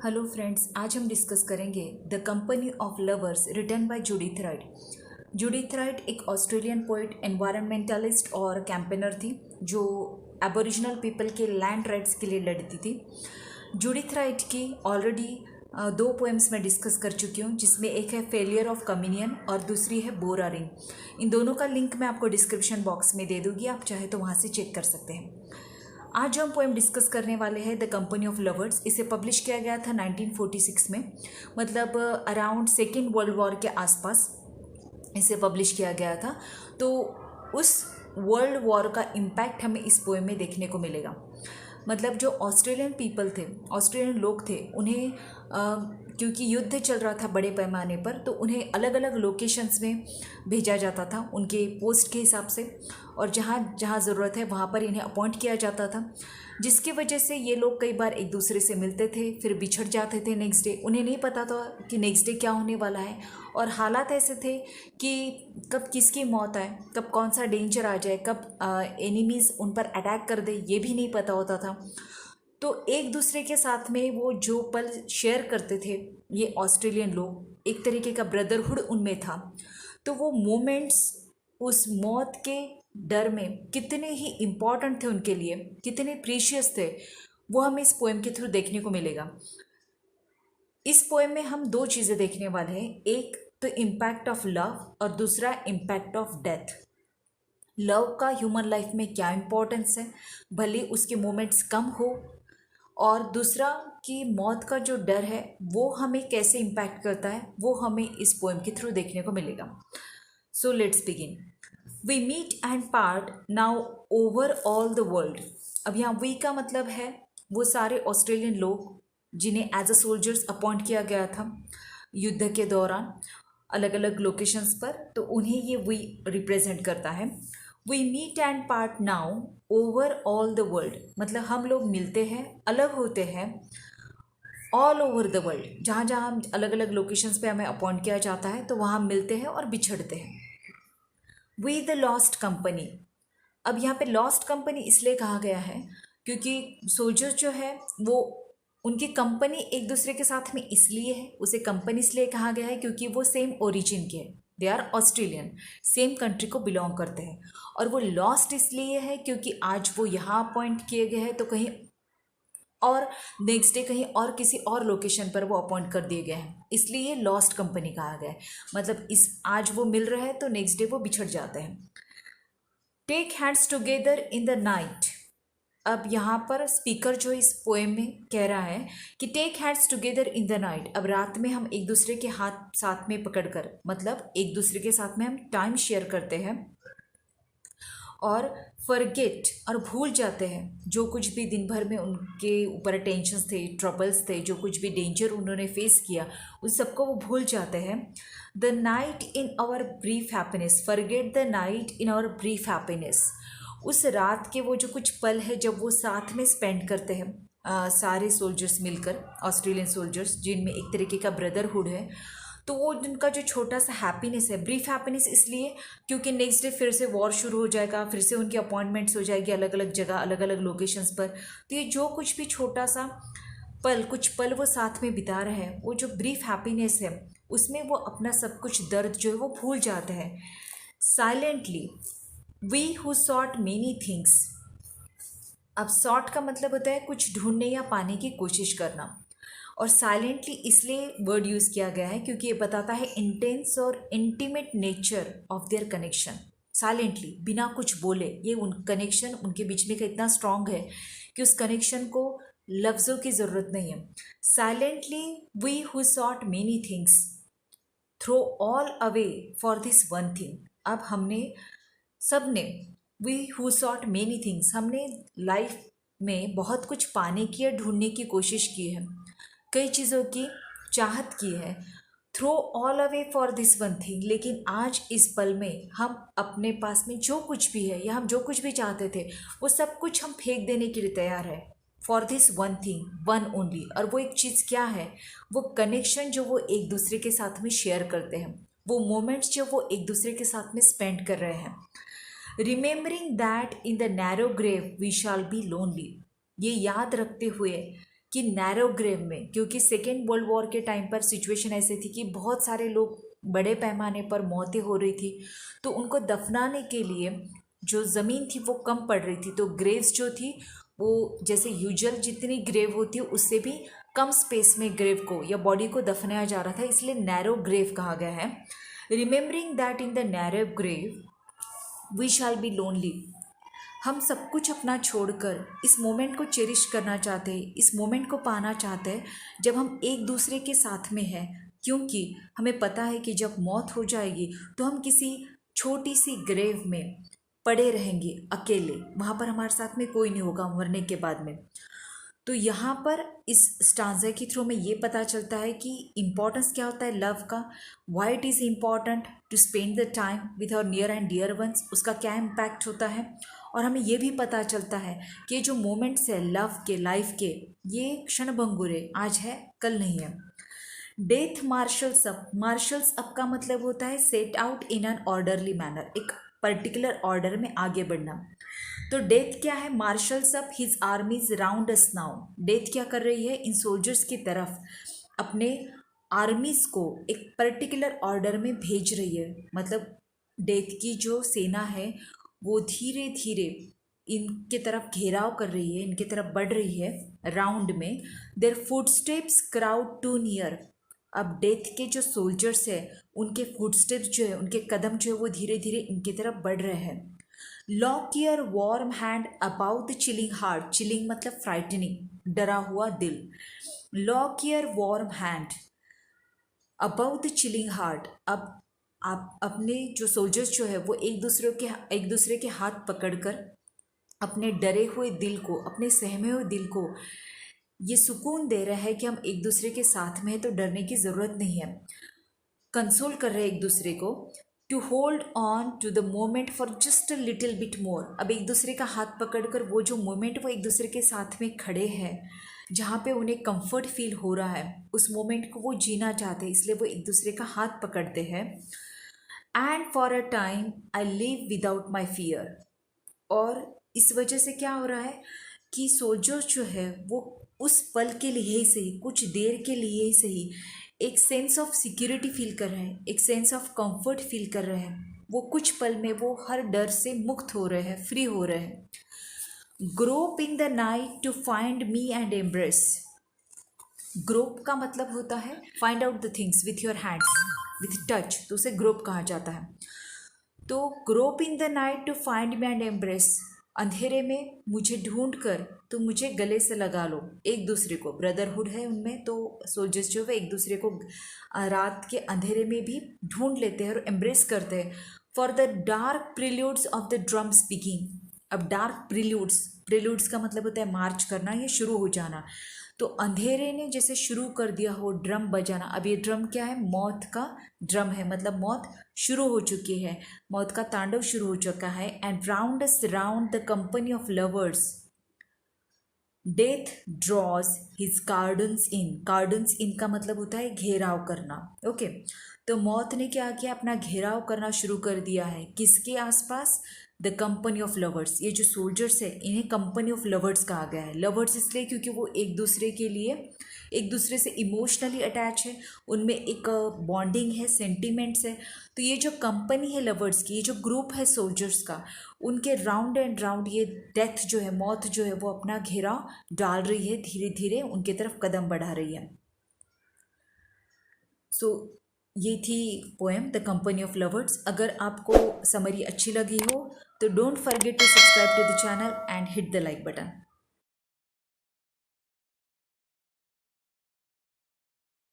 Hello friends, आज हम discuss करेंगे the company of lovers written by Judith Wright. Judith Wright एक Australian poet, environmentalist और campaigner थी जो एबोरिजिनल पीपल के लैंड राइट्स के लिए लड़ती थी। जूडिथ राइट की ऑलरेडी दो पोएम्स मैं डिस्कस कर चुकी हूँ, जिसमें एक है फेलियर ऑफ कम्युनियन और दूसरी है बोरा रिंग। इन दोनों का लिंक मैं आपको डिस्क्रिप्शन बॉक्स में दे दूँगी, आप चाहे तो वहाँ से चेक कर सकते हैं। आज जो हम पोएम डिस्कस करने वाले हैं द कंपनी ऑफ लवर्स, इसे पब्लिश किया गया था 1946 में, मतलब अराउंड सेकेंड वर्ल्ड वॉर के आसपास इसे पब्लिश किया गया था। तो उस वर्ल्ड वॉर का इम्पैक्ट हमें इस पोएम में देखने को मिलेगा। मतलब जो ऑस्ट्रेलियन पीपल थे, ऑस्ट्रेलियन लोग थे, उन्हें क्योंकि युद्ध चल रहा था बड़े पैमाने पर, तो उन्हें अलग अलग लोकेशंस में भेजा जाता था उनके पोस्ट के हिसाब से, और जहाँ जहाँ ज़रूरत है वहाँ पर इन्हें अपॉइंट किया जाता था, जिसकी वजह से ये लोग कई बार एक दूसरे से मिलते थे, फिर बिछड़ जाते थे नेक्स्ट डे। उन्हें नहीं पता था कि नेक्स्ट डे क्या होने वाला है, और हालात ऐसे थे कि कब किसकी मौत आए, कब कौन सा डेंजर आ जाए, कब एनिमीज़ उन पर अटैक कर दे, ये भी नहीं पता होता था। तो एक दूसरे के साथ में वो जो पल शेयर करते थे ये ऑस्ट्रेलियन लोग, एक तरीके का ब्रदरहुड उनमें था। तो वो मोमेंट्स उस मौत के डर में कितने ही इम्पॉर्टेंट थे उनके लिए, कितने प्रीशियस थे, वो हमें इस पोएम के थ्रू देखने को मिलेगा। इस पोएम में हम दो चीज़ें देखने वाले हैं, एक तो इम्पैक्ट ऑफ लव और दूसरा इम्पैक्ट ऑफ डेथ। लव का ह्यूमन लाइफ में क्या इम्पोर्टेंस है, भले उसके मोमेंट्स कम हो, और दूसरा कि मौत का जो डर है वो हमें कैसे इम्पैक्ट करता है, वो हमें इस पोएम के थ्रू देखने को मिलेगा। So let's begin. We meet and part now over all the world. अब यहाँ वी का मतलब है वो सारे ऑस्ट्रेलियन लोग जिन्हें एज अ सोल्जर्स अपॉइंट किया गया था युद्ध के दौरान अलग अलग लोकेशंस पर, तो उन्हें ये वी रिप्रेजेंट करता है। We meet and part now over all the world, मतलब हम लोग मिलते हैं, अलग होते हैं ऑल ओवर द वर्ल्ड। जहाँ जहाँ हम अलग अलग लोकेशंस पे हमें अपॉइंट किया जाता है तो वहाँ मिलते हैं और बिछड़ते हैं। We the lost company. अब यहाँ पे लॉस्ट कंपनी इसलिए कहा गया है क्योंकि सोल्जर्स जो है वो उनकी कंपनी एक दूसरे के साथ में इसलिए है, उसे कंपनी इसलिए कहा गया है क्योंकि वो सेम ओरिजिन के हैं, they are Australian, same country को बिलोंग करते हैं। और वो लॉस्ट इसलिए है क्योंकि आज वो यहाँ अपॉइंट किए गए हैं तो कहीं और नेक्स्ट डे कहीं और किसी और लोकेशन पर वो अपॉइंट कर दिए गए हैं, इसलिए लॉस्ट कंपनी कहा गया है। मतलब इस आज वो मिल रहे हैं तो नेक्स्ट डे वो बिछड़ जाते हैं। Take hands together in the night. अब यहाँ पर स्पीकर जो इस पोएम में कह रहा है कि take hands together in the night. अब रात में हम एक दूसरे के हाथ साथ में पकड़कर, मतलब एक दूसरे के साथ में हम टाइम शेयर करते हैं और फॉरगेट और भूल जाते हैं जो कुछ भी दिन भर में उनके ऊपर टेंशन्स थे, ट्रबल्स थे, जो कुछ भी डेंजर उन्होंने फेस किया उस सबको वो भूल जाते हैं। The night in our brief happiness, forget the night in our brief happiness. उस रात के वो जो कुछ पल है जब वो साथ में स्पेंड करते हैं, सारे सोल्जर्स मिलकर, ऑस्ट्रेलियन सोल्जर्स जिनमें एक तरीके का ब्रदरहुड है, तो वो उनका जो छोटा सा हैप्पीनेस है, ब्रीफ हैप्पीनेस इसलिए क्योंकि नेक्स्ट डे फिर से वॉर शुरू हो जाएगा, फिर से उनकी अपॉइंटमेंट्स हो जाएगी अलग अलग जगह, अलग अलग लोकेशंस पर। तो ये जो कुछ भी छोटा सा पल, कुछ पल वो साथ में बिता रहे हैं, वो जो ब्रीफ हैप्पीनेस है उसमें वो अपना सब कुछ दर्द जो है वो भूल जाते हैं। Silently we who sought many things. अब सॉट का मतलब होता है कुछ ढूंढने या पाने की कोशिश करना, और साइलेंटली इसलिए वर्ड यूज़ किया गया है क्योंकि ये बताता है इंटेंस और intimate nature of their connection. Silently, बिना कुछ बोले, ये उन कनेक्शन उनके बीच में का इतना स्ट्रांग है कि उस कनेक्शन को लफ्ज़ों की ज़रूरत नहीं है। Silently we who sought many things throw all away for this one thing. अब हमने सब ने, we who sought many things, हमने लाइफ में बहुत कुछ पाने की या ढूंढने की कोशिश की है, कई चीज़ों की चाहत की है। Throw all away for this one thing, लेकिन आज इस पल में हम अपने पास में जो कुछ भी है या हम जो कुछ भी चाहते थे वो सब कुछ हम फेंक देने के लिए तैयार है। For this one thing, one only. और वो एक चीज़ क्या है, वो कनेक्शन जो वो एक दूसरे के साथ में शेयर करते हैं, वो मोमेंट्स जो वो एक दूसरे के साथ में स्पेंड कर रहे हैं। Remembering that in the narrow grave we shall be lonely. ये याद रखते हुए कि नैरो ग्रेव में, क्योंकि सेकेंड वर्ल्ड वॉर के टाइम पर सिचुएशन ऐसी थी कि बहुत सारे लोग बड़े पैमाने पर मौतें हो रही थी, तो उनको दफनाने के लिए जो ज़मीन थी वो कम पड़ रही थी, तो ग्रेव्स जो थी वो जैसे यूजुअल जितनी ग्रेव होती है उससे भी कम स्पेस में ग्रेव को या बॉडी को दफनाया जा रहा था, इसलिए नैरो ग्रेव कहा गया है। Remembering that in the narrow grave we shall be lonely. हम सब कुछ अपना छोड़कर इस मोमेंट को चेरिश करना चाहते हैं, इस मोमेंट को पाना चाहते हैं जब हम एक दूसरे के साथ में हैं, क्योंकि हमें पता है कि जब मौत हो जाएगी तो हम किसी छोटी सी ग्रेव में पड़े रहेंगे अकेले, वहाँ पर हमारे साथ में कोई नहीं होगा मरने के बाद में। तो यहाँ पर इस स्टांजा के थ्रू में ये पता चलता है कि इम्पोर्टेंस क्या होता है लव का, why it is important to spend the time with our near and dear ones, उसका क्या इम्पैक्ट होता है। और हमें ये भी पता चलता है कि जो मोमेंट्स है लव के, लाइफ के, ये क्षण भंगुर, आज है कल नहीं है। Death marshals up, marshals up का मतलब होता है set out in an orderly manner, एक पर्टिकुलर ऑर्डर में आगे बढ़ना। तो डेथ क्या है, marshals up his आर्मीज round us now. Death क्या कर रही है, इन सोल्जर्स की तरफ अपने आर्मीज को एक पर्टिकुलर ऑर्डर में भेज रही है, मतलब डेथ की जो सेना है वो धीरे धीरे इनके तरफ घेराव कर रही है, इनके तरफ बढ़ रही है राउंड में। Their footsteps crowd too near. अब डेथ के जो सोल्जर्स है उनके फुटस्टेप्स जो है, उनके कदम जो है वो धीरे धीरे इनकी तरफ बढ़ रहे हैं। Lock your warm hand about the chilling heart, chilling मतलब फ्राइटनिंग, डरा हुआ दिल। Lock your warm hand about the chilling heart. अब आप अपने जो सोल्जर्स जो है वो एक दूसरे के हाथ पकड़कर अपने डरे हुए दिल को, अपने सहमे हुए दिल को ये सुकून दे रहा है कि हम एक दूसरे के साथ में हैं तो डरने की ज़रूरत नहीं है। कंसोल कर रहे हैं एक दूसरे को। To hold on to the moment for just a little bit more. अब एक दूसरे का हाथ पकड़कर वो जो मोमेंट वो एक दूसरे के साथ में खड़े हैं, जहाँ पे उन्हें कंफर्ट फील हो रहा है, उस मोमेंट को वो जीना चाहते हैं, इसलिए वो एक दूसरे का हाथ पकड़ते हैं। And for a time I live without my fear. और इस वजह से क्या हो रहा है कि सोल्जर्स जो है वो उस पल के लिए ही सही, कुछ देर के लिए ही सही, एक सेंस ऑफ सिक्योरिटी फील कर रहे हैं, एक सेंस ऑफ कंफर्ट फील कर रहे हैं। वो कुछ पल में वो हर डर से मुक्त हो रहे हैं, फ्री हो रहे हैं। Grope in the night to find me and embrace. Grope का मतलब होता है find out the things with your hands, with touch, तो उसे ग्रोप कहा जाता है। तो grope in the night to find me and embrace, अंधेरे में मुझे ढूंढ कर तुम मुझे गले से लगा लो। एक दूसरे को ब्रदरहुड है उनमें, तो सोल्जर्स जो है एक दूसरे को रात के अंधेरे में भी ढूंढ लेते हैं और एम्ब्रेस करते हैं। For the dark preludes of the drum speaking. अब डार्क प्रिल्यूड्स, प्रिल्यूड्स का मतलब होता है मार्च करना या शुरू हो जाना। तो अंधेरे ने जैसे शुरू कर दिया हो ड्रम बजाना। अब ये ड्रम क्या है, मौत का ड्रम है, मतलब मौत शुरू हो चुकी है, मौत का तांडव शुरू हो चुका है। And round us round the company of lovers death draws his curtains in. Curtains in का मतलब होता है घेराव करना। ओके, तो मौत ने क्या किया, अपना घेराव करना शुरू कर दिया है किसके आसपास, द कंपनी ऑफ लवर्स। ये जो सोल्जर्स है इन्हें कंपनी ऑफ लवर्स कहा गया है। लवर्स इसलिए क्योंकि वो एक दूसरे के लिए, एक दूसरे से इमोशनली अटैच है, उनमें एक बॉन्डिंग है, सेंटिमेंट्स है। तो ये जो कंपनी है लवर्स की, ये जो ग्रुप है सोल्जर्स का, उनके राउंड एंड राउंड ये डेथ जो है, मौत जो है, वो अपना घेराव डाल रही है, धीरे धीरे उनके तरफ कदम बढ़ा रही है। सो ये थी poem the company of lovers. अगर आपको समरी अच्छी लगी हो तो don't forget to subscribe to the channel and hit the like button.